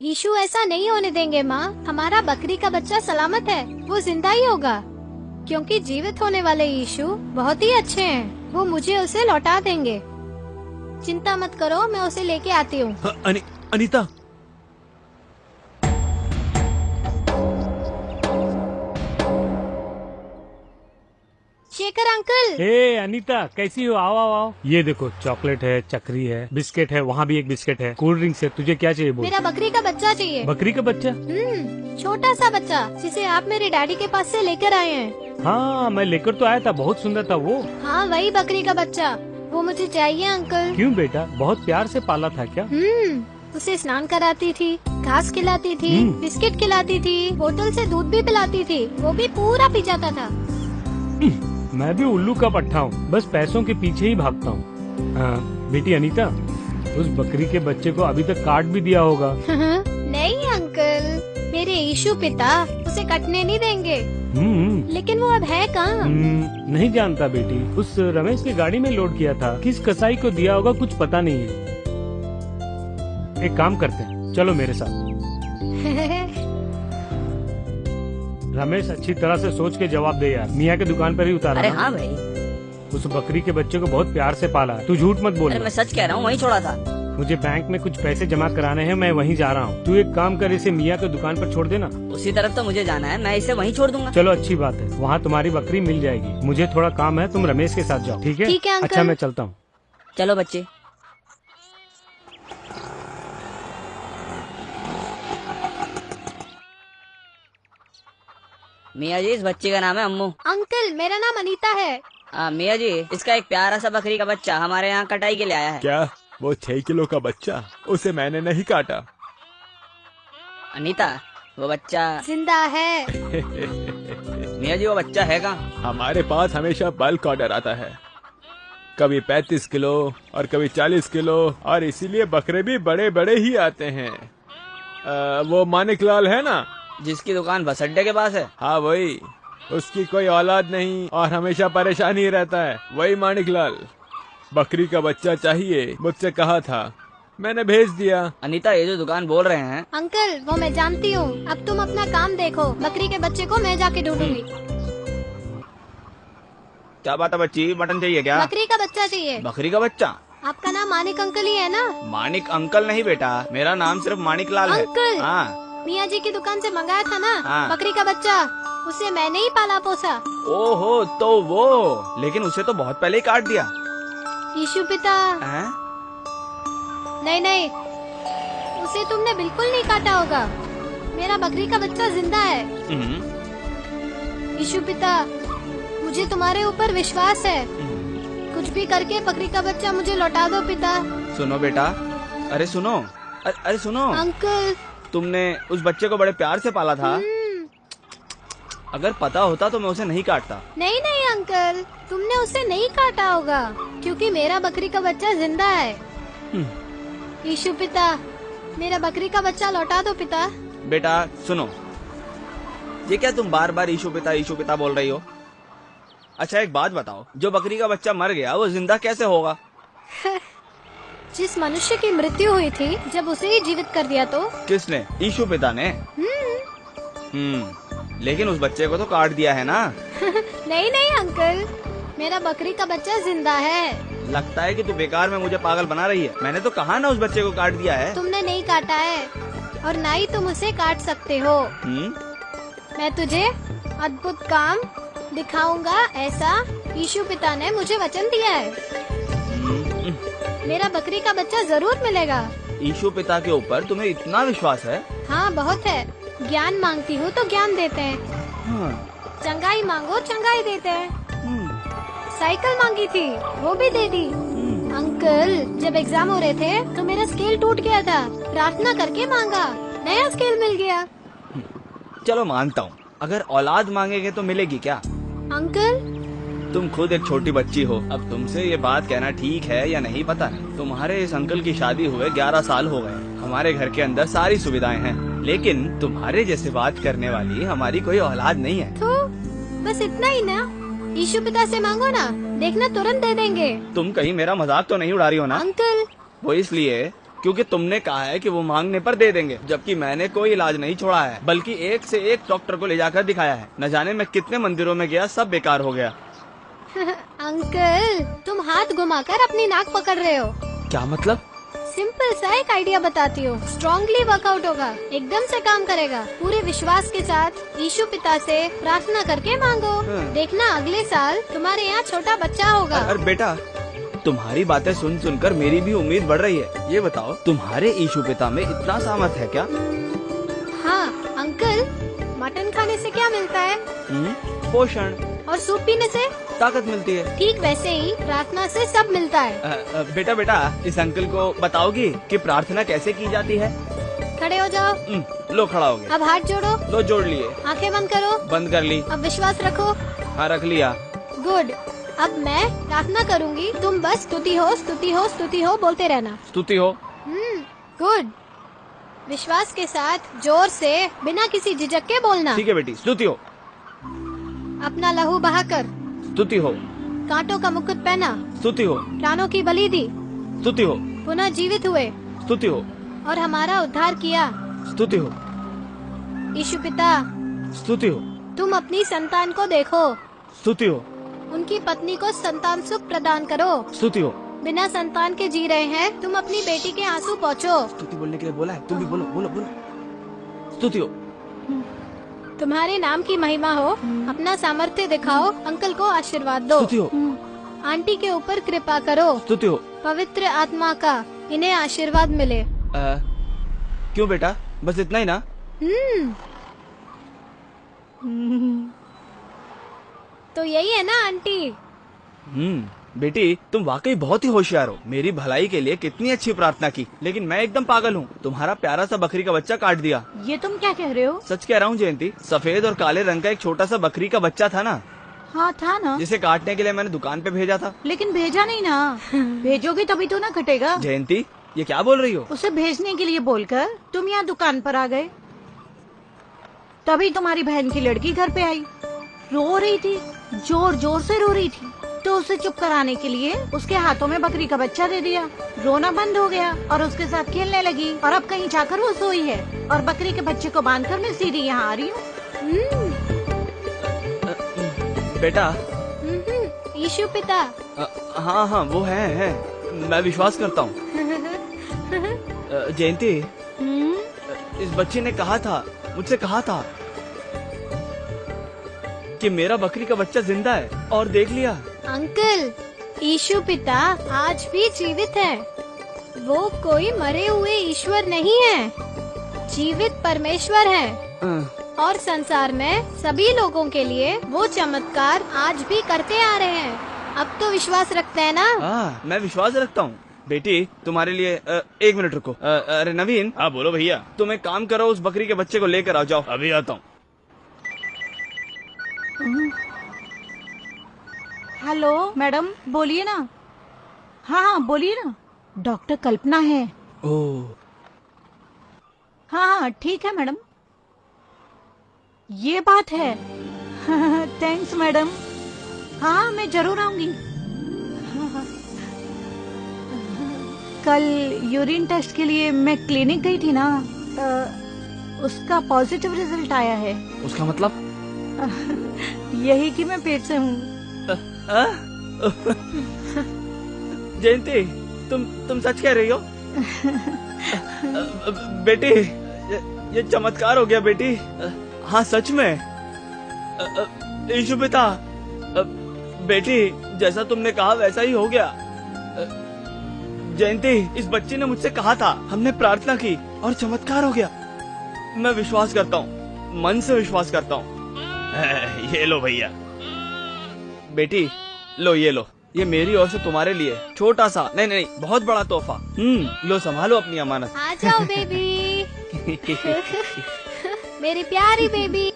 यीशु ऐसा नहीं होने देंगे माँ। हमारा बकरी का बच्चा सलामत है, वो जिंदा ही होगा, क्योंकि जीवित होने वाले यीशु बहुत ही अच्छे हैं। वो मुझे उसे लौटा देंगे। चिंता मत करो, मैं उसे लेके आती हूँ। अनीता, शेखर अंकल। हे अनीता, कैसी हो? आओ आओ आओ। ये देखो, चॉकलेट है, चक्री है, बिस्किट है, वहाँ भी एक बिस्किट है, कोल्ड ड्रिंक्स है। तुझे क्या चाहिए बोल? मेरा बकरी का बच्चा चाहिए। बकरी का बच्चा? छोटा सा बच्चा जिसे आप मेरे डैडी के पास से लेकर आए हैं। हाँ, मैं लेकर तो आया था, बहुत सुंदर था वो। हाँ, वही बकरी का बच्चा, वो मुझे चाहिए अंकल। क्यों बेटा, बहुत प्यार से पाला था क्या? उसे स्नान कराती थी, घास खिलाती थी, बिस्किट खिलाती थी, बोतल से दूध भी पिलाती थी, वो भी पूरा पी जाता था। मैं भी उल्लू का पट्टा हूँ, बस पैसों के पीछे ही भागता हूँ। हाँ, बेटी अनीता, उस बकरी के बच्चे को अभी तक काट भी दिया होगा। नहीं अंकल, मेरे यीशु पिता उसे कटने नहीं देंगे। लेकिन वो अब है कहाँ? नहीं जानता बेटी, उस रमेश की गाड़ी में लोड किया था। किस कसाई को दिया होगा कुछ पता नहीं है। एक काम करते हैं, चलो मेरे साथ। रमेश, अच्छी तरह से सोच के जवाब दे यार। मियाँ की दुकान पर ही उतारा। अरे हाँ भाई, उस बकरी के बच्चे को बहुत प्यार से पाला है। तू झूठ मत बोल। अरे मैं सच कह रहा हूँ, वहीं छोड़ा था। मुझे बैंक में कुछ पैसे जमा कराने हैं, मैं वहीं जा रहा हूँ। तू एक काम कर, इसे मियाँ की दुकान पर छोड़ देना। उसी तरफ तो मुझे जाना है, मैं इसे वहीं छोड़ दूंगा। चलो अच्छी बात है, वहाँ तुम्हारी बकरी मिल जाएगी। मुझे थोड़ा काम है, तुम रमेश के साथ जाओ। ठीक है? ठीक है अंकल। अच्छा, मैं चलता हूँ। चलो बच्चे। मियाँ जी, इस बच्चे का नाम है अम्मू। अंकल, मेरा नाम अनीता है। मियाँ जी, इसका एक प्यारा सा बकरी का बच्चा हमारे यहाँ कटाई के लिए आया है। क्या वो 6 किलो का बच्चा? उसे मैंने नहीं काटा। अनीता, वो बच्चा जिंदा है। मियाँ जी, वो बच्चा है कहाँ? हमारे पास हमेशा बल्क ऑर्डर आता है, कभी 35 किलो और कभी 40 किलो, और इसीलिए बकरे भी बड़े बड़े ही आते हैं। वो मानिक लाल है ना, जिसकी दुकान बस अड्डे के पास है? हाँ वही। उसकी कोई औलाद नहीं और हमेशा परेशान ही रहता है, वही मानिक लाल। बकरी का बच्चा चाहिए, मुझसे कहा था, मैंने भेज दिया। अनीता, ये जो दुकान बोल रहे हैं। अंकल, वो मैं जानती हूँ। अब तुम अपना काम देखो, बकरी के बच्चे को मैं जाके ढूंढूंगी। क्या बात है बच्ची, मटन चाहिए क्या? बकरी का बच्चा चाहिए। बकरी का बच्चा? आपका नाम मानिक अंकल ही है ना? मानिक अंकल नहीं बेटा, मेरा नाम सिर्फ मानिक लाल है। अंकल, हाँ, मियाँ जी की दुकान से मंगाया था ना। हाँ। बकरी का बच्चा, उसे मैंने ही पाला पोसा। ओहो, तो वो, लेकिन उसे तो बहुत पहले ही काट दिया। यीशु पिता। हैं? नहीं नहीं, उसे तुमने बिल्कुल नहीं काटा होगा। मेरा बकरी का बच्चा जिंदा है। यीशु पिता, मुझे तुम्हारे ऊपर विश्वास है। कुछ भी करके बकरी का बच्चा मुझे लौटा दो पिता। सुनो बेटा, अरे सुनो, अरे सुनो अंकल, तुमने उस बच्चे को बड़े प्यार से पाला था। अगर पता होता तो मैं उसे नहीं काटता। नहीं नहीं अंकल, तुमने उसे नहीं काटा होगा, क्योंकि मेरा बकरी का बच्चा जिंदा है। यीशु पिता, मेरा बकरी का बच्चा लौटा दो पिता। बेटा सुनो, ये क्या तुम बार बार यीशु पिता बोल रही हो? अच्छा एक बात बताओ, जो बकरी का बच्चा मर गया वो जिंदा कैसे होगा? जिस मनुष्य की मृत्यु हुई थी, जब उसे ही जीवित कर दिया तो? किसने? यीशु पिता ने। लेकिन उस बच्चे को तो काट दिया है ना? नहीं नहीं अंकल, मेरा बकरी का बच्चा जिंदा है। लगता है कि तू बेकार में मुझे पागल बना रही है। मैंने तो कहा ना उस बच्चे को काट दिया है। तुमने नहीं काटा है, और ना ही तुम उसे काट सकते हो। मैं तुझे अद्भुत काम दिखाऊंगा, ऐसा यीशु पिता ने मुझे वचन दिया है। मेरा बकरी का बच्चा जरूर मिलेगा। यीशु पिता के ऊपर तुम्हें इतना विश्वास है? हाँ बहुत है। ज्ञान मांगती हूँ तो ज्ञान देते हैं। चंगाई मांगो, चंगाई देते हैं। साइकिल मांगी थी, वो भी दे दी। अंकल, जब एग्जाम हो रहे थे तो मेरा स्केल टूट गया था, प्रार्थना करके मांगा, नया स्केल मिल गया। चलो मानता हूँ, अगर औलाद मांगेंगे तो मिलेगी क्या? अंकल, तुम खुद एक छोटी बच्ची हो, अब तुमसे ये बात कहना ठीक है या नहीं पता नहीं। तुम्हारे इस अंकल की शादी हुए 11 साल हो गए। हमारे घर के अंदर सारी सुविधाएं हैं, लेकिन तुम्हारे जैसे बात करने वाली हमारी कोई औलाद नहीं है। तो बस इतना ही ना? यीशु पिता से मांगो ना, देखना तुरंत दे देंगे। तुम कहीं मेरा मजाक तो नहीं उड़ा रही हो ना? अंकल, वो इसलिए क्योंकि तुमने कहा है कि वो मांगने पर दे देंगे, जबकि मैंने कोई इलाज नहीं छोड़ा है, बल्कि एक से एक डॉक्टर को ले जाकर दिखाया है। न जाने मैं कितने मंदिरों में गया, सब बेकार हो गया। अंकल, तुम हाथ घुमाकर अपनी नाक पकड़ रहे हो। क्या मतलब? सिंपल सा एक आइडिया बताती हूँ, स्ट्रांगली वर्कआउट होगा, एकदम से काम करेगा। पूरे विश्वास के साथ यीशु पिता से प्रार्थना करके मांगो, देखना अगले साल तुम्हारे यहाँ छोटा बच्चा होगा। अरे बेटा, तुम्हारी बातें सुन सुनकर मेरी भी उम्मीद बढ़ रही है। ये बताओ, तुम्हारे यीशु पिता में इतना सामर्थ है क्या? हाँ अंकल, मटन खाने से क्या मिलता है? पोषण। और सूप पीने से ताकत मिलती है। ठीक वैसे ही प्रार्थना से सब मिलता है। बेटा, इस अंकल को बताओगी कि प्रार्थना कैसे की जाती है? खड़े हो जाओ। लो, खड़ा हो गया। अब हाथ जोड़ो। लो, जोड़ लिए। आंखें बंद करो। बंद कर ली। अब विश्वास रखो। हाँ, रख लिया। गुड। अब मैं प्रार्थना करूँगी, तुम बस स्तुति हो, स्तुति हो, स्तुति हो बोलते रहना। स्तुति हो। गुड। विश्वास के साथ जोर से बिना किसी झिझक के बोलना। ठीक है बेटी, स्तुति हो। अपना लहू बहाकर स्तुति हो। कांटों का मुकुट पहना। स्तुति हो। प्राणों की बलि दी। स्तुति हो। पुनः जीवित हुए स्तुति हो। और हमारा उद्धार किया। स्तुति हो। यीशु पिता, स्तुति हो। तुम अपनी संतान को देखो, स्तुति हो। उनकी पत्नी को संतान सुख प्रदान करो। स्तुति हो। बिना संतान के जी रहे हैं, तुम अपनी बेटी के आंसू पोंछो। स्तुति बोलने के लिए बोला है, तुम भी बोलो बोलो बोलो। स्तुति हो। तुम्हारे नाम की महिमा हो, अपना सामर्थ्य दिखाओ, अंकल को आशीर्वाद दो। स्तुति हो। आंटी के ऊपर कृपा करो। स्तुति हो। पवित्र आत्मा का इन्हें आशीर्वाद मिले। क्यों बेटा, बस इतना ही ना? तो यही है ना आंटी। बेटी, तुम वाकई बहुत ही होशियार हो। मेरी भलाई के लिए कितनी अच्छी प्रार्थना की, लेकिन मैं एकदम पागल हूँ। तुम्हारा प्यारा सा बकरी का बच्चा काट दिया। ये तुम क्या कह रहे हो? सच कह रहा हूँ जयंती, सफेद और काले रंग का एक छोटा सा बकरी का बच्चा था ना, हाँ था ना, जिसे काटने के लिए मैंने दुकान पे भेजा था। लेकिन भेजा नहीं ना। भेजोगे तभी तो ना कटेगा। जयंती, ये क्या बोल रही हो? उसे भेजने के लिए बोलकर तुम यहाँ दुकान पर आ गए, तभी तुम्हारी बहन की लड़की घर पे आई, रो रही थी, जोर जोर से रो रही थी, तो उसे चुप कराने के लिए उसके हाथों में बकरी का बच्चा दे दिया। रोना बंद हो गया और उसके साथ खेलने लगी, और अब कहीं जाकर वो सोई है, और बकरी के बच्चे को बांधकर मैं सीधी यहाँ आ रही हूँ। बेटा। यीशु पिता। हाँ हाँ, वो है, मैं विश्वास करता हूँ। जयंती, इस बच्चे ने कहा था, मुझसे कहा था कि मेरा बकरी का बच्चा जिंदा है, और देख लिया। अंकल, यीशु पिता आज भी जीवित है। वो कोई मरे हुए ईश्वर नहीं है, जीवित परमेश्वर है, और संसार में सभी लोगों के लिए वो चमत्कार आज भी करते आ रहे हैं। अब तो विश्वास रखते हैं ना? हाँ, मैं विश्वास रखता हूँ। बेटी, तुम्हारे लिए 1 मिनट रुको। अरे नवीन। हाँ बोलो भैया। तुम एक काम करो, उस बकरी के बच्चे को लेकर आ जाओ। अभी आता हूँ। हेलो मैडम, बोलिए ना। हाँ बोलिए ना, डॉक्टर कल्पना है। ओह। हाँ ठीक है मैडम, ये बात है। Thanks madam. हाँ मैं जरूर आऊंगी। कल यूरिन टेस्ट के लिए मैं क्लिनिक गई थी ना, उसका पॉजिटिव रिजल्ट आया है। उसका मतलब? यही कि मैं पेट से हूँ। जयंती, तुम सच कह रही हो? बेटी, ये चमत्कार हो गया बेटी। हाँ सच में। यीशु पिता, बेटी जैसा तुमने कहा वैसा ही हो गया। जयंती, इस बच्चे ने मुझसे कहा था, हमने प्रार्थना की और चमत्कार हो गया। मैं विश्वास करता हूँ, मन से विश्वास करता हूँ। ये लो भैया। बेटी लो, ये लो, ये मेरी ओर से तुम्हारे लिए छोटा सा, नहीं बहुत बड़ा तोहफा। लो, संभालो अपनी अमानत। आ जाओ बेबी। मेरी प्यारी बेबी।